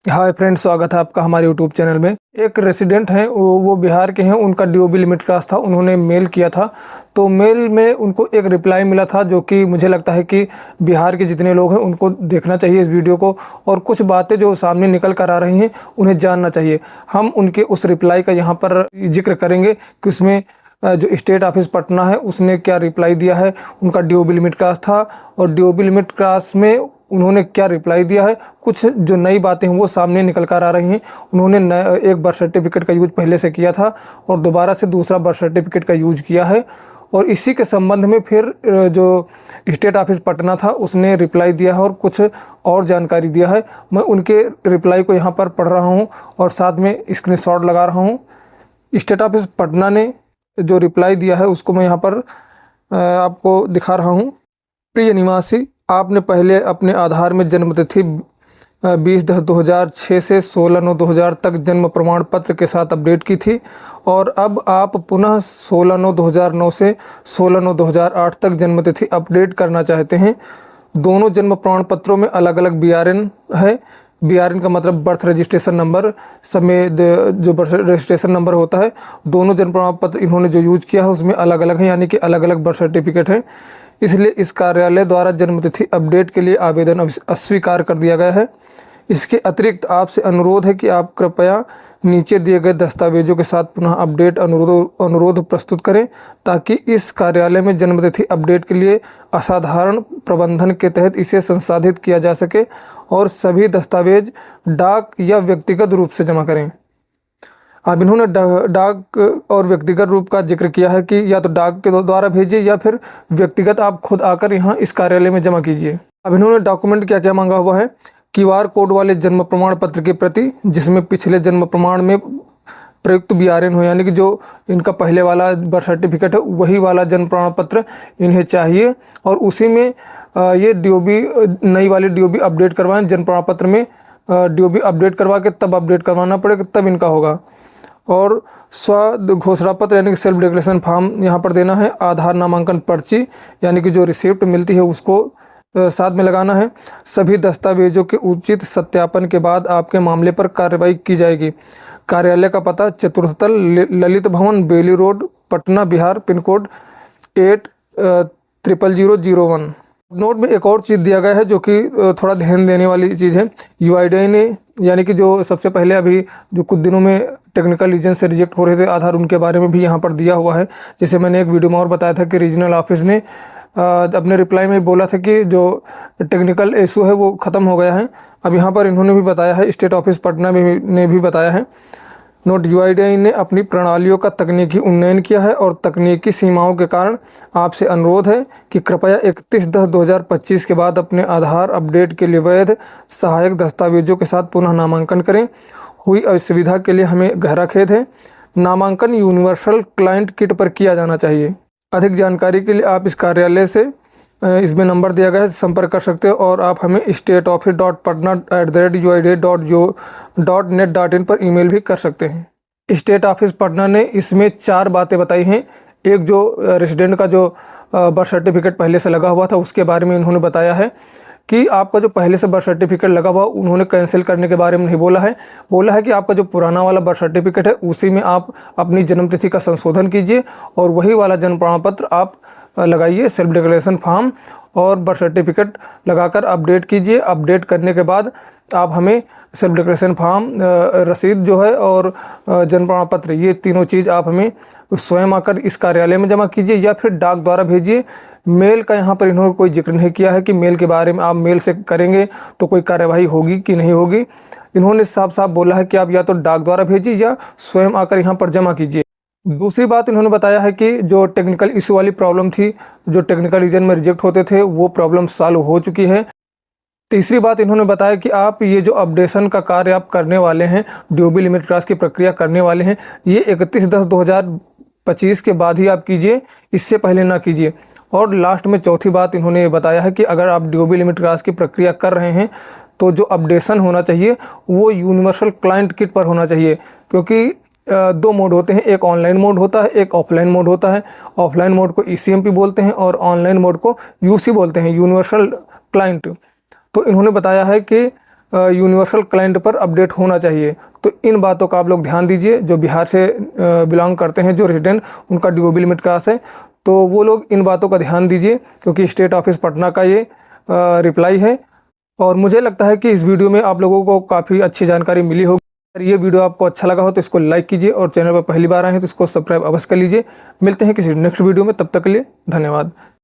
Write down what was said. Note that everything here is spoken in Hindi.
हाय फ्रेंड्स, स्वागत है आपका हमारे यूट्यूब चैनल में। एक रेसिडेंट हैं, वो बिहार के हैं। उनका डीओबी लिमिट क्रॉस था। उन्होंने मेल किया था, तो मेल में उनको एक रिप्लाई मिला था जो कि मुझे लगता है कि बिहार के जितने लोग हैं उनको देखना चाहिए इस वीडियो को, और कुछ बातें जो सामने निकल कर आ रही हैं उन्हें जानना चाहिए। हम उनके उस रिप्लाई का यहाँ पर जिक्र करेंगे कि उसमें जो स्टेट ऑफिस पटना है उसने क्या रिप्लाई दिया है। उनका डीओबी लिमिट क्रॉस था और डीओबी लिमिट क्रॉस में उन्होंने क्या रिप्लाई दिया है। कुछ जो नई बातें हैं वो सामने निकल कर आ रही हैं। उन्होंने एक बर्थ सर्टिफिकेट का यूज पहले से किया था और दोबारा से दूसरा बर्थ सर्टिफिकेट का यूज किया है, और इसी के संबंध में फिर जो स्टेट ऑफिस पटना था उसने रिप्लाई दिया है और कुछ और जानकारी दिया है। मैं उनके रिप्लाई को यहाँ पर पढ़ रहा हूँ और साथ में स्क्रीनशॉट लगा रहा हूँ। स्टेट ऑफिस पटना ने जो रिप्लाई दिया है उसको मैं यहाँ पर आपको दिखा रहा हूँ। प्रिय निवासी, आपने पहले अपने आधार में जन्मतिथि 20/10/2006 से 16/9/2000 तक जन्म प्रमाण पत्र के साथ अपडेट की थी, और अब आप पुनः 16/9/2009 से 16/9/2008 तक जन्मतिथि अपडेट करना चाहते हैं। दोनों जन्म प्रमाण पत्रों में अलग अलग BRN है। BRN का मतलब बर्थ रजिस्ट्रेशन नंबर। सब में जो बर्थ रजिस्ट्रेशन नंबर होता है, दोनों जन्म प्रमाण पत्र इन्होंने जो यूज किया है उसमें अलग अलग है, यानी कि अलग अलग बर्थ सर्टिफिकेट है। इसलिए इस कार्यालय द्वारा जन्मतिथि अपडेट के लिए आवेदन अस्वीकार कर दिया गया है। इसके अतिरिक्त आपसे अनुरोध है कि आप कृपया नीचे दिए गए दस्तावेजों के साथ पुनः अपडेट अनुरोध प्रस्तुत करें, ताकि इस कार्यालय में जन्मतिथि अपडेट के लिए असाधारण प्रबंधन के तहत इसे संसाधित किया जा सके, और सभी दस्तावेज डाक या व्यक्तिगत रूप से जमा करें। अब इन्होंने डाक और व्यक्तिगत रूप का जिक्र किया है कि या तो डाक के द्वारा भेजिए या फिर व्यक्तिगत आप खुद आकर यहाँ इस कार्यालय में जमा कीजिए। अब इन्होंने डॉक्यूमेंट क्या क्या मांगा हुआ है। QR कोड वाले जन्म प्रमाण पत्र की प्रति, जिसमें पिछले जन्म प्रमाण में प्रयुक्त BRN हो, यानी कि जो इनका पहले वाला बर्थ सर्टिफिकेट है वही वाला जन्म प्रमाण पत्र इन्हें चाहिए, और उसी में ये DOB नई वाली DOB अपडेट करवाएं। जन्म प्रमाण पत्र में DOB अपडेट करवा के तब अपडेट करवाना पड़ेगा, तब इनका होगा। और स्व घोषणा पत्र यानी कि सेल्फ डिक्लेरेशन फॉर्म यहाँ पर देना है। आधार नामांकन पर्ची यानी कि जो रिसिप्ट मिलती है उसको साथ में लगाना है। सभी दस्तावेजों के उचित सत्यापन के बाद आपके मामले पर कार्रवाई की जाएगी। कार्यालय का पता चतुर्थ तल, Lalit Bhavan, Bailey road, Patna, Bihar, pin code 800001। Note में एक और चीज़ दिया गया है जो कि थोड़ा ध्यान देने वाली चीज़ है। UIDAI ने, यानी कि जो सबसे पहले अभी जो कुछ दिनों में टेक्निकल रीजन से रिजेक्ट हो रहे थे आधार, उनके बारे में भी यहाँ पर दिया हुआ है। जैसे मैंने एक वीडियो में और बताया था कि रीजनल ऑफिस ने अपने रिप्लाई में बोला था कि जो टेक्निकल इशू है वो ख़त्म हो गया है। अब यहाँ पर इन्होंने भी बताया है, स्टेट ऑफिस पटना ने भी बताया है। नोट, UIDAI ने अपनी प्रणालियों का तकनीकी उन्नयन किया है और तकनीकी सीमाओं के कारण आपसे अनुरोध है कि कृपया 31/10/2025 के बाद अपने आधार अपडेट के लिए वैध सहायक दस्तावेजों के साथ पुनः नामांकन करें। हुई असुविधा के लिए हमें गहरा खेद है। नामांकन यूनिवर्सल क्लाइंट किट पर किया जाना चाहिए। अधिक जानकारी के लिए आप इस कार्यालय से, इसमें नंबर दिया गया है, संपर्क कर सकते हो, और आप हमें stateoffice.patna@uida.net.in पर ईमेल भी कर सकते हैं। स्टेट ऑफिस पटना ने इसमें 4 बातें बताई हैं। एक, जो रेसिडेंट का जो बर्थ सर्टिफिकेट पहले से लगा हुआ था उसके बारे में इन्होंने बताया है कि आपका जो पहले से बर्थ सर्टिफिकेट लगा हुआ उन्होंने कैंसिल करने के बारे में नहीं बोला है। बोला है कि आपका जो पुराना वाला बर्थ सर्टिफिकेट है उसी में आप अपनी जन्मतिथि का संशोधन कीजिए और वही वाला जन्म प्रमाण पत्र आप लगाइए, सेल्फ डिक्लेरेशन फॉर्म और बर्थ सर्टिफिकेट लगाकर अपडेट कीजिए। अपडेट करने के बाद आप हमें सेल्फ डिक्लेरेशन फॉर्म, रसीद जो है और जन्म प्रमाण पत्र, ये तीनों चीज़ आप हमें स्वयं आकर इस कार्यालय में जमा कीजिए या फिर डाक द्वारा भेजिए। मेल का यहाँ पर इन्होंने कोई जिक्र नहीं किया है कि मेल के बारे में आप मेल से करेंगे तो कोई कार्यवाही होगी कि नहीं होगी। इन्होंने साफ साफ बोला है कि आप या तो डाक द्वारा भेजिए या स्वयं आकर यहाँ पर जमा कीजिए। दूसरी बात इन्होंने बताया है कि जो टेक्निकल इशू वाली प्रॉब्लम थी, जो टेक्निकल रीजन में रिजेक्ट होते थे, वो प्रॉब्लम सॉल्व हो चुकी है। तीसरी बात इन्होंने बताया कि आप ये जो अपडेशन का कार्य आप करने वाले हैं, DOB लिमिट क्रॉस की प्रक्रिया करने वाले हैं, ये 31/10/2025 के बाद ही आप कीजिए, इससे पहले ना कीजिए। और लास्ट में चौथी बात इन्होंने ये बताया है कि अगर आप DOB लिमिट क्रॉस की प्रक्रिया कर रहे हैं तो जो अपडेशन होना चाहिए वो यूनिवर्सल क्लाइंट किट पर होना चाहिए, क्योंकि 2 मोड होते हैं, एक ऑनलाइन मोड होता है, एक ऑफलाइन मोड होता है। ऑफलाइन मोड को ECMP बोलते हैं और ऑनलाइन मोड को UC बोलते हैं, यूनिवर्सल क्लाइंट। तो इन्होंने बताया है कि यूनिवर्सल क्लाइंट पर अपडेट होना चाहिए। तो इन बातों का आप लोग ध्यान दीजिए। जो बिहार से बिलोंग करते हैं, जो रेजिडेंट, उनका DOB लिमिट क्रॉस है, तो वो लोग इन बातों का ध्यान दीजिए, क्योंकि स्टेट ऑफिस पटना का ये रिप्लाई है। और मुझे लगता है कि इस वीडियो में आप लोगों को काफ़ी अच्छी जानकारी मिली होगी। अगर ये वीडियो आपको अच्छा लगा हो तो इसको लाइक कीजिए, और चैनल पर पहली बार आए हैं तो इसको सब्सक्राइब अवश्य कर लीजिए। मिलते हैं किसी नेक्स्ट वीडियो में, तब तक के लिए धन्यवाद।